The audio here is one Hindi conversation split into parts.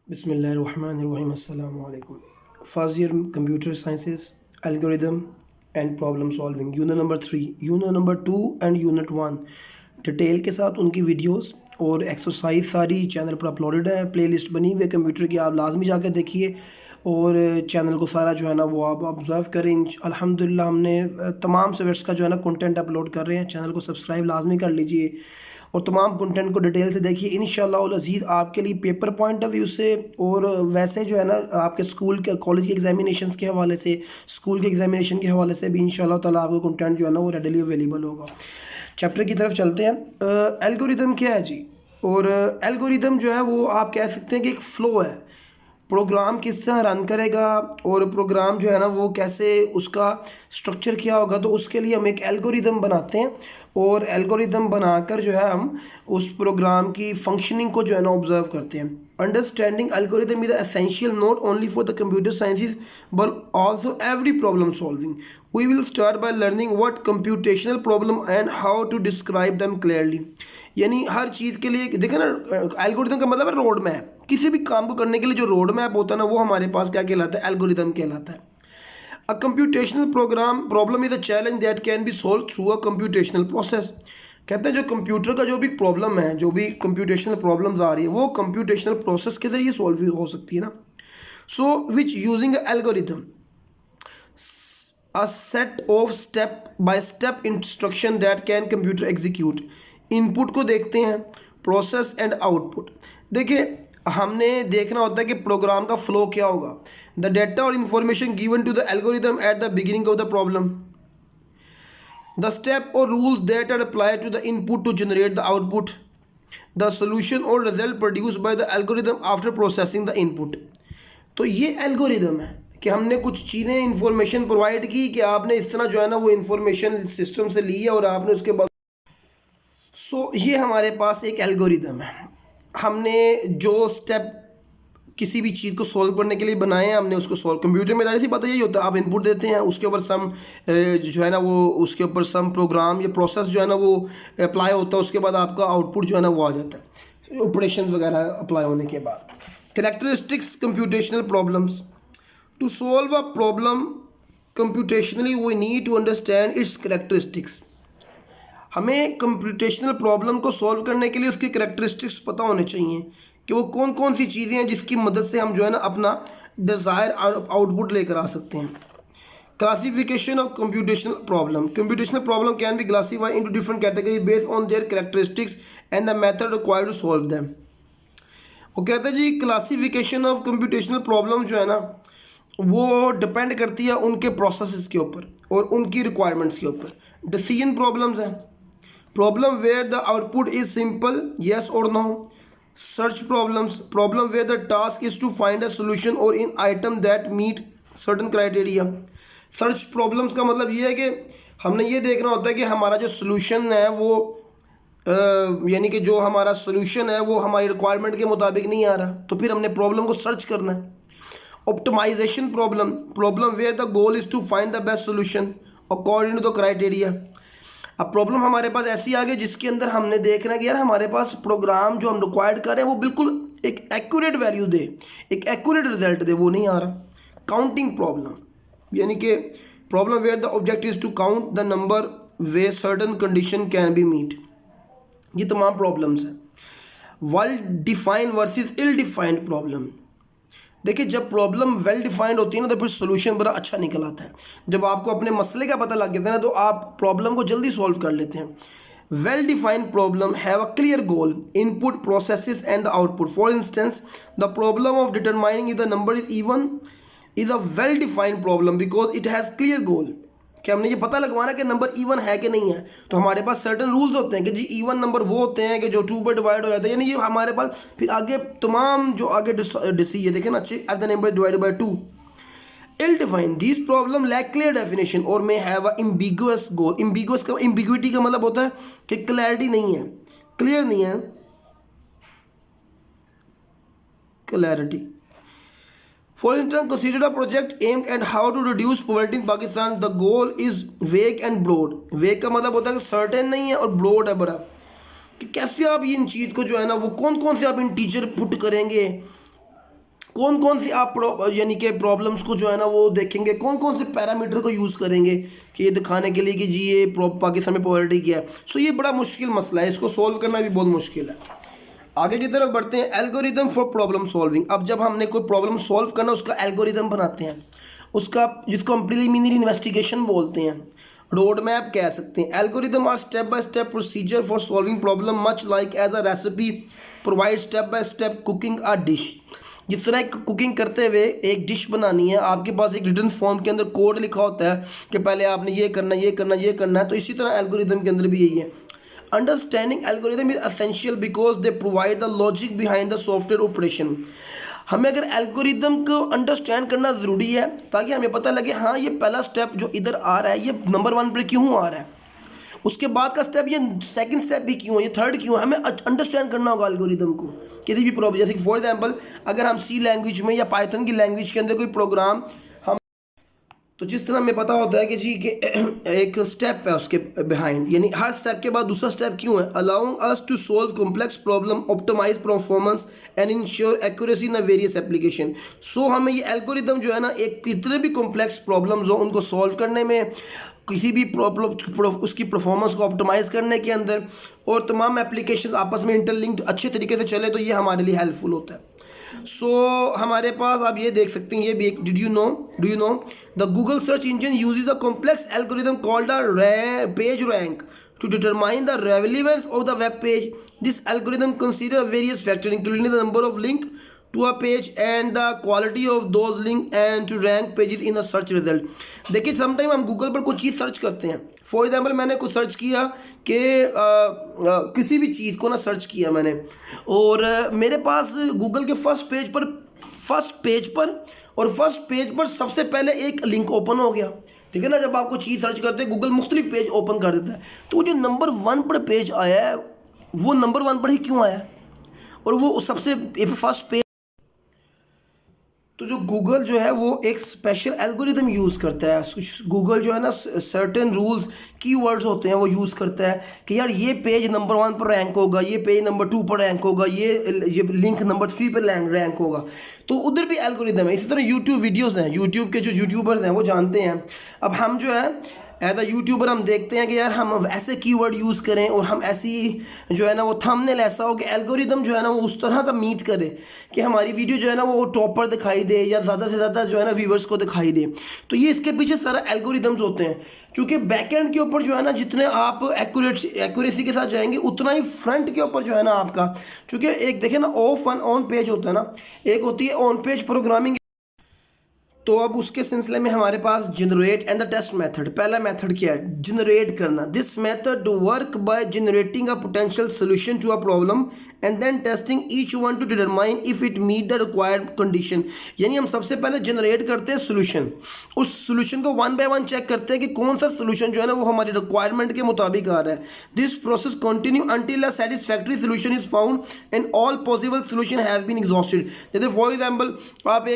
बिस्मिल्लाहिर्रहमानिर्रहीम अस्सलामु अलैकुम। First year computer sciences algorithm and problem solving unit number 3, unit number 2 and unit 1 detail के साथ उनकी वीडियोस और एक्सरसाइज सारी चैनल पर अपलोडेड है। प्लेलिस्ट बनी हुई है कंप्यूटर की, आप लाजमी जाकर देखिए और चैनल को सारा जो है ना वो आप ऑब्ज़र्व करें। अल्हम्दुलिल्लाह हमने तमाम सब्जेक्ट्स का जो है ना कंटेंट अपलोड कर रहे हैं। चैनल को सब्सक्राइब लाजमी कर लीजिए और तमाम कंटेंट को डिटेल से देखिए। इंशाअल्लाह अज़ीज़ आपके लिए पेपर पॉइंट ऑफ व्यू से और वैसे जो है ना आपके स्कूल के कॉलेज के एग्जामिनेशंस के हवाले से, स्कूल के एग्जामिनेशन के हवाले से भी इंशाअल्लाह ताला आपको कंटेंट जो है ना वो रेडीली अवेलेबल होगा। चैप्टर की तरफ चलते हैं। एल्गोरिदम क्या है जी? और एल्गोरिदम जो है वो आप कह सकते हैं कि एक फ़्लो है। प्रोग्राम किस तरह रन करेगा और प्रोग्राम जो है ना वो कैसे, उसका स्ट्रक्चर क्या होगा, तो उसके लिए हम एक एल्गोरिदम बनाते हैं और एल्गोरिदम बनाकर जो है हम उस प्रोग्राम की फंक्शनिंग को जो है ना ऑब्जर्व करते हैं। Understanding algorithm is essential not only for the computer sciences but also every problem solving. We will start by learning what computational problem and how to describe them clearly. यानी हर चीज़ के लिए देखें ना, एल्गोरिदम का मतलब है रोड मैप। किसी भी काम को करने के लिए जो रोड मैप होता है ना वो हमारे पास क्या कहलाता है? एल्गोरिदम कहलाता है। A computational program problem is a challenge that can be solve through a computational process. कहते हैं जो कंप्यूटर का जो भी प्रॉब्लम है, जो भी कंप्यूटेशनल प्रॉब्लम्स आ रही है वो कंप्यूटेशनल प्रोसेस के जरिए सॉल्व हो सकती है ना। So which using algorithm a set of step by step instruction that can computer execute। Input को देखते हैं, प्रोसेस एंड आउटपुट। देखिए हमने देखना होता है कि प्रोग्राम का फ्लो क्या होगा। द डेटा और information given to the algorithm at the beginning of the problem, the step और rules that are apply to the input to generate the output, the solution और result produce by the algorithm after processing the input. तो ये एल्गोरिदम है कि हमने कुछ चीज़ें इंफॉर्मेशन प्रोवाइड की कि आपने इस तरह जो है ना वो इंफॉर्मेशन सिस्टम से ली है और आपने उसके बाद ये हमारे पास एक एल्गोरिदम है। हमने जो स्टेप किसी भी चीज़ को सॉल्व करने के लिए बनाए हैं हमने उसको सॉल्व, कंप्यूटर में जाहिर सी बात यही होता है, आप इनपुट देते हैं उसके ऊपर सम जो है ना वो उसके ऊपर सम प्रोग्राम या प्रोसेस जो है ना वो अप्लाई होता है, उसके बाद आपका आउटपुट जो है ना वो आ जाता है ऑपरेशन वगैरह अप्लाई होने के बाद। Characteristics computational problems. To solve a problem computationally we need to understand its characteristics. हमें कंप्यूटेशनल प्रॉब्लम को सॉल्व करने के लिए उसकी कैरेक्टरिस्टिक्स पता होने चाहिए कि वो कौन कौन सी चीज़ें हैं जिसकी मदद से हम जो है ना अपना डिज़ायर आउटपुट लेकर आ सकते हैं। Classification of computational problem. Computational problem can be classified into different category based on their characteristics and the method required to solve them. वो कहते हैं जी क्लासिफिकेशन ऑफ कंप्यूटेशनल प्रॉब्लम जो है ना वो डिपेंड करती है उनके प्रोसेसेस के ऊपर और उनकी रिक्वायरमेंट्स के ऊपर। डिसीजन प्रॉब्लम्स हैं, problem where the output is simple yes और no. Search problems, problem where the task is to find a solution और an item that meet certain criteria. Search problems का मतलब ये है कि हमने ये देखना होता है कि हमारा जो सोल्यूशन है वो यानी कि जो हमारा सोल्यूशन है वो हमारी रिक्वायरमेंट के मुताबिक नहीं आ रहा, तो फिर हमने प्रॉब्लम को सर्च करना है। Optimization problem, problem where the goal is to find the best solution according to the criteria. अब प्रॉब्लम हमारे पास ऐसी आ गई जिसके अंदर हमने देखना है कि यार हमारे पास प्रोग्राम जो हम रिक्वायर्ड कर रहे हैं वो बिल्कुल एक एक्यूरेट वैल्यू दे, एक एक्यूरेट रिजल्ट दे, वो नहीं आ रहा। काउंटिंग प्रॉब्लम, यानी कि problem where the object is to count the number way certain condition can be meet. ये तमाम प्रॉब्लम्स हैं। Well defined versus ill defined problem. देखिए जब प्रॉब्लम वेल डिफाइंड होती है ना तो फिर सोल्यूशन बड़ा अच्छा निकल आता है। जब आपको अपने मसले का पता लग जाता है ना तो आप प्रॉब्लम को जल्दी सॉल्व कर लेते हैं। Well defined problem have a clear goal, input, processes and the output. For instance the problem of determining if the number is even is a well defined problem because it has clear goal. कि हमने ये पता लगवाना कि नंबर इवन है कि नहीं है, तो हमारे पास सर्टन रूल्स होते हैं कि जी इवन नंबर वो होते हैं कि जो 2 पर डिवाइड हो जाता है, यानी ये हमारे पास फिर आगे तमाम जो आगे डिसी ये देखें ना अच्छे if the number divided by 2। Ill define this problem lack clear definition और मे हैव अ इम्बिगुअस गोल। इम्बिगुअस का, इम्बिग्विटी का मतलब होता है कि क्लैरिटी नहीं है, क्लियर नहीं है, clarity. For instance, consider a project aimed at how to reduce poverty in Pakistan. The goal is vague and broad. Vague का मतलब होता है कि certain नहीं है और broad है बड़ा, कि कैसे आप इन चीज़ को जो है ना वो कौन कौन से आप इन टीचर पुट करेंगे कौन कौन सी आप यानी कि प्रॉब्लम्स को जो है ना वो देखेंगे, कौन कौन से पैरामीटर को यूज़ करेंगे कि ये दिखाने के लिए कि जी ये पाकिस्तान में पॉवर्टी क्या है। सो ये बड़ा मुश्किल मसला है, इसको सोल्व करना भी बहुत मुश्किल है। आगे की तरफ बढ़ते हैं, एल्गोरिदम फॉर प्रॉब्लम सॉल्विंग। अब जब हमने कोई प्रॉब्लम सॉल्व करना उसका एल्गोरिदम बनाते हैं, उसका जिसको हम प्रिलिमिनरी इन्वेस्टिगेशन बोलते हैं, रोड मैप कह सकते हैं। Algorithm are step by step procedure for solving problem much like as a recipe provide step by step cooking a dish. जिस तरह कुकिंग करते हुए एक डिश बनानी है, आपके पास एक रिटन फॉर्म के अंदर कोड लिखा होता है कि पहले आपने ये करना ये करना ये करना है, तो इसी तरह एल्गोरिदम के अंदर भी यही है। Understanding algorithm is essential because they provide the logic behind the software operation. हमें अगर एल्गोरिदम को अंडरस्टैंड करना ज़रूरी है ताकि हमें पता लगे हाँ ये पहला स्टेप जो इधर आ रहा है ये नंबर 1 पर क्यों आ रहा है, उसके बाद का स्टेप ये सेकंड स्टेप भी क्यों है, ये थर्ड क्यों है। हमें अंडरस्टैंड करना होगा एल्गोरिदम को किसी भी प्रॉब्लम। जैसे कि फॉर एग्जांपल अगर हम सी लैंग्वेज में या पाइथन की लैंग्वेज के अंदर कोई प्रोग्राम हम, तो जिस तरह हमें पता होता है कि जी कि एक स्टेप है उसके बिहाइंड, यानी हर स्टेप के बाद दूसरा स्टेप क्यों है, allowing us to solve complex problem, optimize performance and ensure accuracy in various application. So हमें ये एल्गोरिदम जो है ना एक कितने भी कॉम्प्लेक्स प्रॉब्लम्स हो उनको सॉल्व करने में, किसी भी प्रॉब्लम उसकी परफॉर्मेंस को ऑप्टिमाइज़ करने के अंदर, और तमाम एप्लीकेशन आपस में इंटरलिंक्ड अच्छे तरीके से चले, तो ये हमारे लिए हेल्पफुल होता है। सो हमारे पास आप ये देख सकते हैं, ये भी एक do you know the Google search engine uses a complex algorithm called a page rank to determine the relevance of the web page. This algorithm considers various factors including the number of links to a page and the quality of those links and to rank pages in the search result. देखिए समटाइम हम गूगल पर कोई चीज़ सर्च करते हैं, फॉर एग्जांपल मैंने कुछ सर्च किया कि किसी भी चीज़ को ना सर्च किया मैंने, और मेरे पास गूगल के फर्स्ट पेज पर सबसे पहले एक लिंक ओपन हो गया। ठीक है ना, जब आपको चीज़ सर्च करते हैं गूगल मुख्तलिफ पेज ओपन कर देता है, तो वो जो नंबर 1 पर पेज आया है वो नंबर 1 पर ही क्यों आया, और वो सबसे फर्स्ट पेज। तो जो गूगल जो है वो एक स्पेशल एल्गोरिदम यूज़ करता है। गूगल जो है ना सर्टेन रूल्स कीवर्ड्स होते हैं वो यूज़ करता है कि यार ये पेज नंबर 1 पर रैंक होगा, ये पेज नंबर 2 पर रैंक होगा, ये लिंक नंबर 3 पर रैंक होगा, तो उधर भी एल्गोरिदम है। इसी तरह यूट्यूब वीडियोज़ हैं, यूट्यूब के जो यूट्यूबर्स हैं वो जानते हैं। अब हम जो है एज अ यूट्यूबर हम देखते हैं कि यार हम ऐसे कीवर्ड यूज़ करें और हम ऐसी जो है ना वो थंबनेल ऐसा हो कि एल्गोरिदम जो है ना वो उस तरह का मीट करे कि हमारी वीडियो जो है ना वो टॉप पर दिखाई दे या ज़्यादा से ज़्यादा जो है ना व्यूवर्स को दिखाई दे। तो ये इसके पीछे सारा एल्गोरिदम्स होते हैं, क्योंकि बैकएंड के ऊपर जो है ना जितने आप एक्यूरेसी के साथ जाएंगे उतना ही फ्रंट के ऊपर जो है ना आपका, क्योंकि एक देखें ना ऑफ एंड ऑन पेज होता है ना, एक होती है ऑन पेज प्रोग्रामिंग। तो अब उसके सिलसिले में हमारे पास generate and the test method. पहला मेथड क्या है, जनरेट करना। This method work by generating a potential solution to a problem and then testing each one to determine if it meet the required condition. यानी हम सबसे पहले जनरेट करते हैं सोल्यूशन, उस सोल्यूशन को 1 बाय 1 चेक करते हैं कि कौन सा सोल्यूशन जो है ना वो हमारी रिक्वायरमेंट के मुताबिक आ रहा है। This process continue until a satisfactory solution is found and all possible solution have been exhausted. जैसे फॉर एग्जाम्पल आप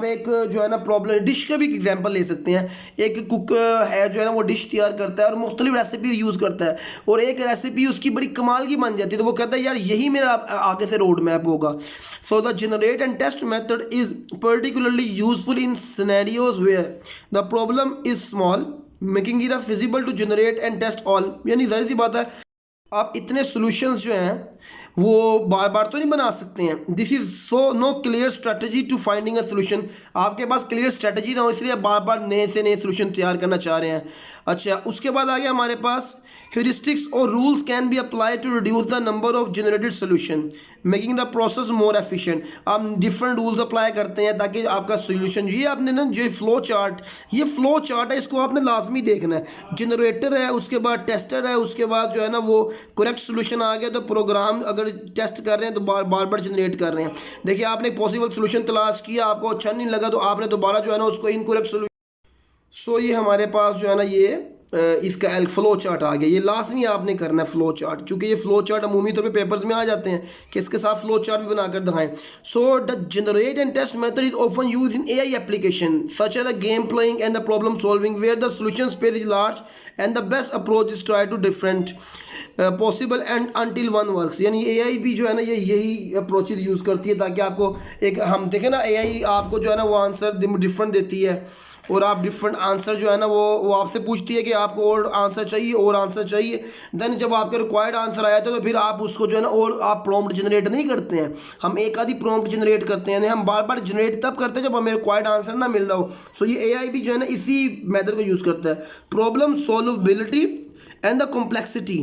एक जो है ना प्रॉब्लम, डिश का भी एग्जांपल ले सकते हैं। एक कुक है जो है ना वो डिश तैयार करता है और मुख्तलिफ रेसिपी यूज़ करता है, और एक रेसिपी उसकी बड़ी कमाल की बन जाती है, तो वो कहता है यार यही मेरा आगे से रोड मैप होगा। So the generate and test method is particularly useful in scenarios where the problem is small making it feasible to generate and test all. यानी जाहिर सी बात है आप इतने सॉल्यूशंस जो हैं वो बार बार तो नहीं बना सकते हैं। This is so no clear strategy to finding a solution. आपके पास क्लियर स्ट्रेटजी ना हो इसलिए आप बार बार नए से नए सोल्यूशन तैयार करना चाह रहे हैं। अच्छा, उसके बाद आ गया हमारे पास heuristics और rules can be applied to reduce the number of generated solution making the process more efficient। आप डिफरेंट रूल्स अप्लाई करते हैं ताकि आपका सोल्यूशन, ये आपने ना जो फ्लो चार्ट है इसको आपने लाजमी देखना है। जनरेटर है, उसके बाद टेस्टर है, उसके बाद जो है ना वो करेक्ट सोल्यूशन आ गया तो प्रोग्राम अगर टेस्ट कर रहे हैं तो बार बार जनरेट कर रहे हैं। देखिए आपने एक पॉसिबल सोल्यूशन तलाश किया, आपको अच्छा नहीं लगा तो आपने दोबारा जो है ना उसको इनकरेक्ट सोल्यूशन। सो ये हमारे पास जो है ना ये इसका फ्लो चार्ट आ गया, ये लाजमी आपने करना है फ्लो चार्ट, क्योंकि ये फ्लो चार्ट अमूमी तौर पे पेपर्स में आ जाते हैं कि इसके साथ फ्लो चार्ट भी बनाकर दिखाएं। So the generate and test method is often use in AI application such as the game playing and the problem solving where the solution space is large and the best approach is try to different. Possible and until one works, यानी एआई भी जो है ना ये यही अप्रोचेज यूज़ करती है ताकि आपको एक, हम देखें ना एआई आपको जो है ना वो आंसर डिफरेंट देती है और आप डिफरेंट आंसर जो है ना वो आपसे पूछती है कि आपको और आंसर चाहिए और आंसर चाहिए। देन जब आपके रिक्वायर्ड आंसर आया तो फिर आप उसको जो है ना और आप प्रॉम्प्ट जनरेट नहीं करते हैं, हम एक आधी प्रॉम्प्ट जनरेट करते हैं, हम बार बार जनरेट तब करते हैं जब हमें रिक्वायर्ड आंसर ना मिल रहा हो। सो ये एआई भी जो है ना इसी मेथड को यूज़ करता है। Problem solvability and the complexity,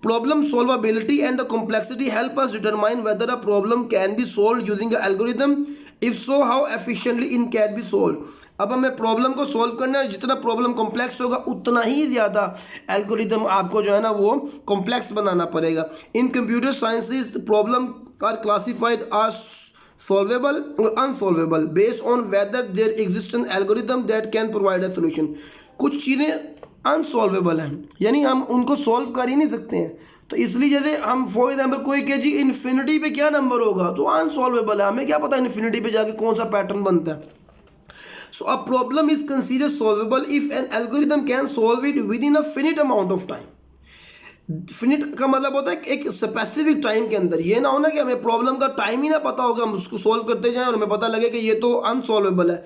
problem solvability and the complexity help us determine whether a problem can be solved using an algorithm, if so how efficiently it can be solved। अब हमें प्रॉब्लम को सॉल्व करना है, जितना प्रॉब्लम कॉम्प्लेक्स होगा उतना ही ज़्यादा एल्गोरिदम आपको जो है ना वो कॉम्प्लेक्स बनाना पड़ेगा। In computer sciences problem are classified are solvable or unsolvable based on whether there exists an algorithm that can provide a solution। कुछ चीज़ें अनसॉल्वेबल हैं, यानी हम उनको सॉल्व कर ही नहीं सकते हैं, तो इसलिए जैसे हम फॉर एग्जांपल कोई कहे जी इन्फिनिटी पे क्या नंबर होगा, तो अनसॉल्वेबल है, हमें क्या पता इन्फिनिटी पे जाके कौन सा पैटर्न बनता है। So a problem is considered solvable if an algorithm can solve it within a finite amount of time. Finite का मतलब होता है एक स्पेसिफिक टाइम के अंदर, ये ना हो ना कि हमें प्रॉब्लम का टाइम ही ना पता होगा, हम उसको सॉल्व करते जाएं और हमें पता लगे कि ये तो अनसॉल्वेबल है।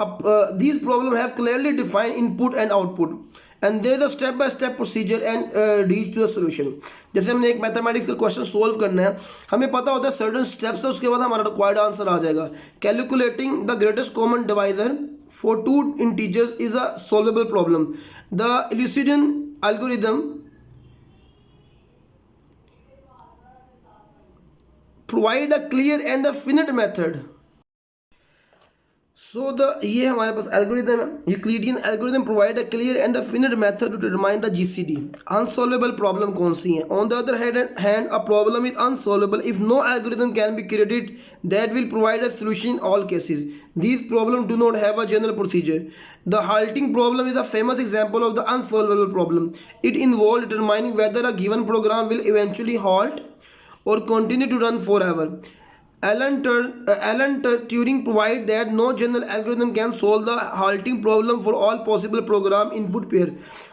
अब these problem have clearly defined input and output and there the step by step procedure and reach to the solution. जैसे हमने एक मैथमेटिक्स का क्वेश्चन सोल्व करना है, हमें पता होता है सर्टेन स्टेप्स है, उसके बाद हमारा रिक्वायर्ड आंसर आ जाएगा। Calculating the greatest common divisor for two integers is a solvable problem. The Euclidean algorithm provide a clear and a finite method. So ये हमारे पास एल्गोरिथम है, Euclidean algorithm provide a clear and a finite method to determine the GCD. Unsolvable problem कौन सी है? On the other hand a problem is unsolvable if no algorithm can be created that will provide a solution in all cases. These problem do not have a general procedure. The halting problem is a famous example of the unsolvable problem. It involves determining whether a given program will eventually halt or continue to run forever. Alan Turing provide that no general algorithm can solve the halting problem for all possible program input pair।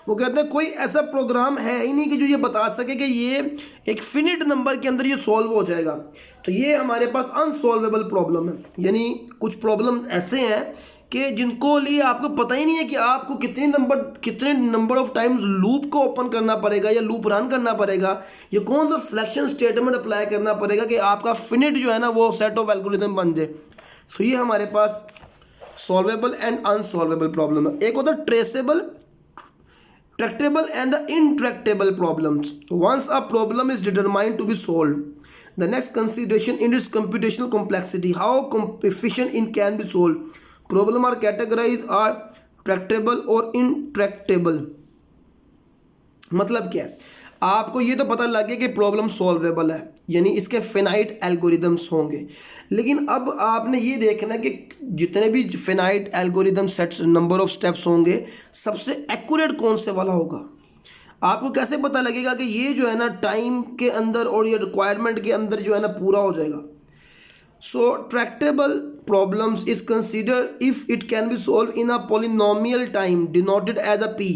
वो कहते हैं कोई ऐसा प्रोग्राम है ही नहीं कि जो ये बता सके कि ये एक फिनिट नंबर के अंदर ये सॉल्व हो जाएगा। तो ये हमारे पास अनसॉल्वेबल प्रॉब्लम है, यानी कुछ प्रॉब्लम ऐसे हैं कि जिनको लिए आपको पता ही नहीं है कि आपको कितने नंबर ऑफ टाइम्स लूप को ओपन करना पड़ेगा या लूप रन करना पड़ेगा, ये कौन सा सिलेक्शन स्टेटमेंट अप्लाई करना पड़ेगा कि आपका फिनिट जो है ना वो सेट ऑफ एल्गोरिथम बन जाए। सो ये हमारे पास सॉल्वेबल एंड अनसॉल्वेबल प्रॉब्लम है। एक होता है traceable, tractable and the intractable problems. Once a problem is determined to be solved, the next consideration in its computational complexity, how efficient in can be solve. Problem are categorize are tractable और इनट्रैक्टेबल। मतलब क्या है, आपको ये तो पता लग गया कि प्रॉब्लम सॉल्वेबल है, यानी इसके फिनाइट एल्गोरिदम्स होंगे, लेकिन अब आपने ये देखना कि जितने भी finite algorithm sets number of steps होंगे, सबसे एक्यूरेट कौन से वाला होगा। आपको कैसे पता लगेगा कि ये जो है ना टाइम के अंदर और ये रिक्वायरमेंट के अंदर जो है ना पूरा हो जाएगा। So tractable problems is considered if it can be solved in a polynomial time denoted as a p.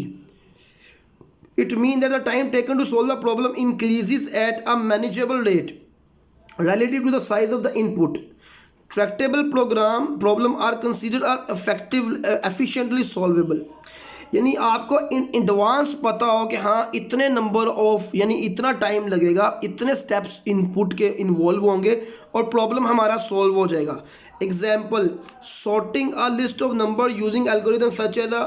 It means that the time taken to solve the problem increases at a manageable rate relative to the size of the input. Tractable problem are considered are efficiently solvable। यानी आपको इन एडवांस पता हो कि हाँ इतने नंबर ऑफ यानी इतना टाइम लगेगा, इतने स्टेप्स इनपुट के इन्वॉल्व होंगे और प्रॉब्लम हमारा सॉल्व हो जाएगा। Example, sorting a list of number using algorithm such as the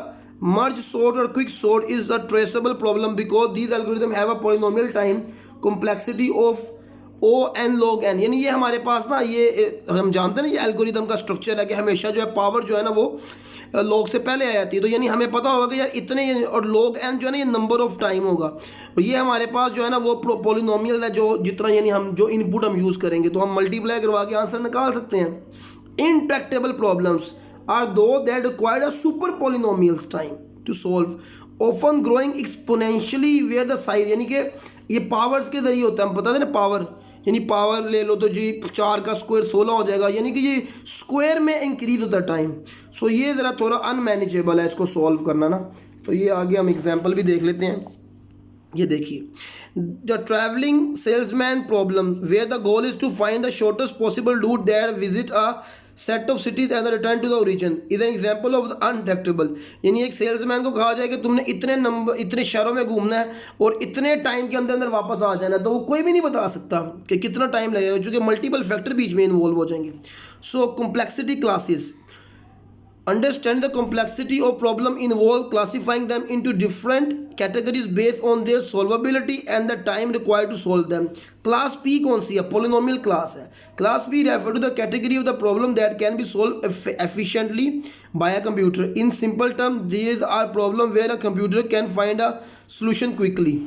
merge sort और quick sort is the traceable problem because these algorithm have a polynomial time complexity of O N log N. यानी ये हमारे पास ना ये हम जानते हैं ना ये एल्गोरिदम का स्ट्रक्चर है कि हमेशा जो है पावर जो है ना वो लॉग से पहले आ जाती है, तो यानी हमें पता होगा कि यार इतने और लॉग एन जो है ना ये नंबर ऑफ टाइम होगा, और ये हमारे पास जो है ना वो पॉलिनोमियल है, जो जितना यानी हम जो इनपुट हम यूज़ करेंगे तो हम मल्टीप्लाई करवा के आंसर निकाल सकते हैं। Intractable problems are those that required a super polynomials time to solve, often growing exponentially where the size, यानी कि ये पावर्स के जरिए होता है। हम पता है ना पावर, यानी पावर ले लो तो जी 4 का स्क्वायर 16 हो जाएगा, यानी कि ये स्क्वायर में इंक्रीज होता है टाइम। सो ये ज़रा थोड़ा अनमैनेजेबल है इसको सॉल्व करना ना, तो ये आगे हम एग्जांपल भी देख लेते हैं। ये देखिए, The traveling salesman problem, where the goal is to find the shortest possible route there, visit a set of cities and return to the origin, is an example of the unpredictable. यानी एक सेल्समैन को कहा जाए कि तुमने इतने शहरों में घूमना है और इतने टाइम के अंदर अंदर वापस आ जाना है, तो वो कोई भी नहीं बता सकता कि कितना टाइम लगेगा, क्योंकि मल्टीपल फैक्टर बीच में इन्वॉल्व हो जाएंगे. So complexity classes. Understand the complexity of problem involve classifying them into different categories based on their solvability and the time required to solve them. Class P कौन सी है? Polynomial class है. Class P refer to the category of the problem that can be solved efficiently by a computer. In simple terms, these are problems where a computer can find a solution quickly.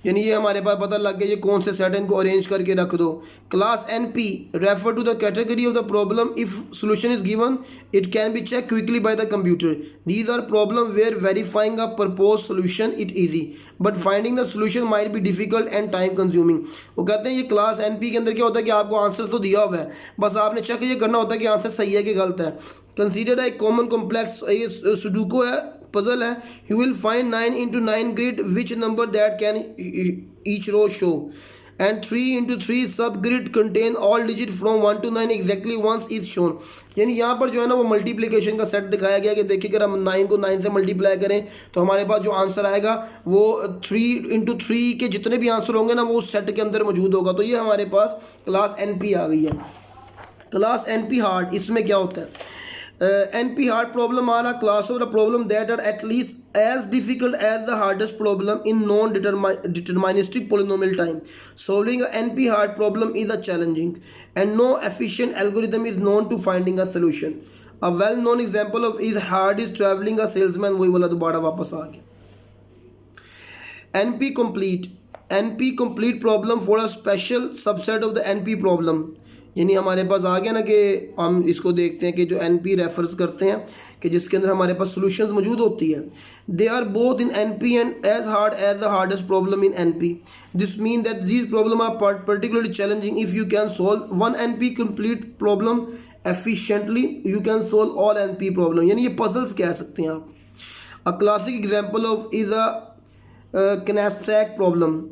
यानी ये हमारे पास पता लग गया ये कौन से सेट इनको अरेंज करके रख दो. Class N P refer to the category of the problem if solution is given it can be check quickly by the computer. These are problem where verifying a propose solution it easy but finding the solution might be difficult and time consuming. वो कहते हैं ये क्लास एन पी के अंदर क्या होता है कि आपको आंसर तो दिया हुआ है, बस आपने चेक ये करना होता है कि आंसर सही है कि गलत है. कंसीडर एक कॉमन कॉम्प्लेक्स ये सुडोकू है, पजल है. You will find 9 into 9 grid which number that can each row show and 3 into 3 subgrid contain all digit from 1 to 9 exactly once is shown. यानी यहाँ पर जो है ना वो मल्टीप्लिकेशन का सेट दिखाया गया कि देखिए अगर हम 9 को 9 से मल्टीप्लाई करें तो हमारे पास जो आंसर आएगा वो 3 into 3 के जितने भी आंसर होंगे ना वो उस सेट के अंदर मौजूद होगा. तो ये हमारे पास क्लास एन पी आ गई है. क्लास एन पी हार्ड, इसमें क्या होता है? NP hard problem are a class of the problem that are at least as difficult as the hardest problem in non-deterministic polynomial time. Solving a NP hard problem is a challenging and no efficient algorithm is known to finding a solution. A well-known example of is hard is traveling a salesman. वही वाला दोबारा वापस आ गया. NP complete problem for a special subset of the NP problem. यानी हमारे पास आ गया ना कि हम इसको देखते हैं कि जो एन पी रेफर्स करते हैं कि जिसके अंदर हमारे पास सॉल्यूशंस मौजूद होती है. They are both in N P and as hard as the hardest problem in N P. This mean that these problem are particularly challenging. If you can solve one N P complete problem efficiently you can solve all N P problem. यानी ये पजल्स कह सकते हैं आप. A classic example of is a knapsack problem.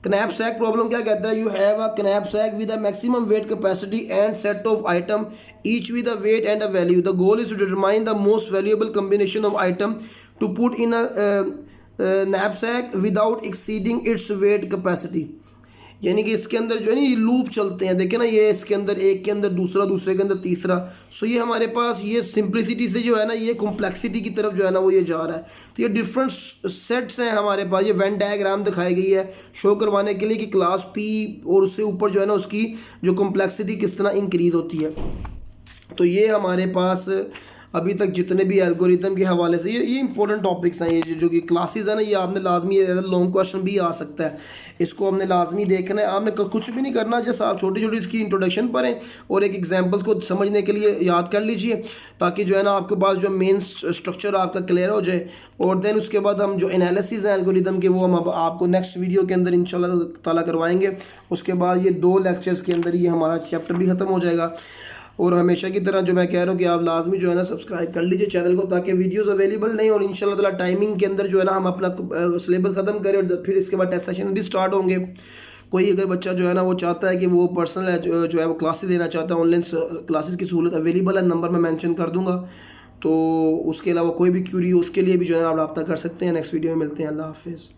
knapsack problem क्या कहता है? You have a knapsack with a maximum weight capacity and set of item each with a weight and a value. The goal is to determine the most valuable combination of item to put in a knapsack without exceeding its weight capacity. यानी कि इसके अंदर जो है ना ये लूप चलते हैं, देखें ना, ये इसके अंदर एक के अंदर दूसरा, दूसरे के अंदर तीसरा. सो ये हमारे पास ये सिंप्लिसिटी से जो है ना ये कॉम्प्लेक्सिटी की तरफ जो है ना वो ये जा रहा है. तो ये डिफरेंट सेट्स हैं हमारे पास. ये वेन डायग्राम दिखाई गई है शो करवाने के लिए कि क्लास पी और उससे ऊपर जो है ना उसकी जो कॉम्प्लेक्सिटी किस तरह इंक्रीज होती है. तो ये हमारे पास अभी तक जितने भी एल्गोरिथम के हवाले से ये इंपॉर्टेंट टॉपिक्स हैं. ये जो कि क्लासेस है ना ये आपने लाजमी लॉन्ग क्वेश्चन भी आ सकता है, इसको हमने लाजमी देखना है. आपने कुछ भी नहीं करना, जस्ट आप छोटी छोटी इसकी इंट्रोडक्शन पढ़ें और एक एग्जांपल्स को समझने के लिए याद कर लीजिए ताकि जो है ना आपके पास जो मेन स्ट्रक्चर आपका क्लियर हो जाए. और देन उसके बाद हम जो एनालिसिस हैं एल्गोरिथम के वो हम अब आपको नेक्स्ट वीडियो के अंदर इंशाल्लाह ताला करवाएंगे. उसके बाद ये 2 लेक्चर्स के अंदर ये हमारा चैप्टर भी ख़त्म हो जाएगा. और हमेशा की तरह जो मैं कह रहा हूँ कि आप लाजमी जो है ना सब्सक्राइब कर लीजिए चैनल को ताकि वीडियोस अवेलेबल नहीं और इंशाल्लाह ताला टाइमिंग के अंदर जो है ना हम अपना सिलेबस ख़त्म करें और फिर इसके बाद टेस्ट सेशन भी स्टार्ट होंगे. कोई अगर बच्चा जो है ना वो चाहता है कि वो पर्सनल है जो है वो क्लासेस देना चाहता है, ऑनलाइन क्लासेस की सहूलत अवेलेबल है, नंबर मैं मेंशन कर दूँगा. तो उसके अलावा कोई भी क्यूरी हो उसके लिए भी जो है आप रब्ता कर सकते हैं. नेक्स्ट वीडियो में मिलते हैं. अल्लाह हाफिज़.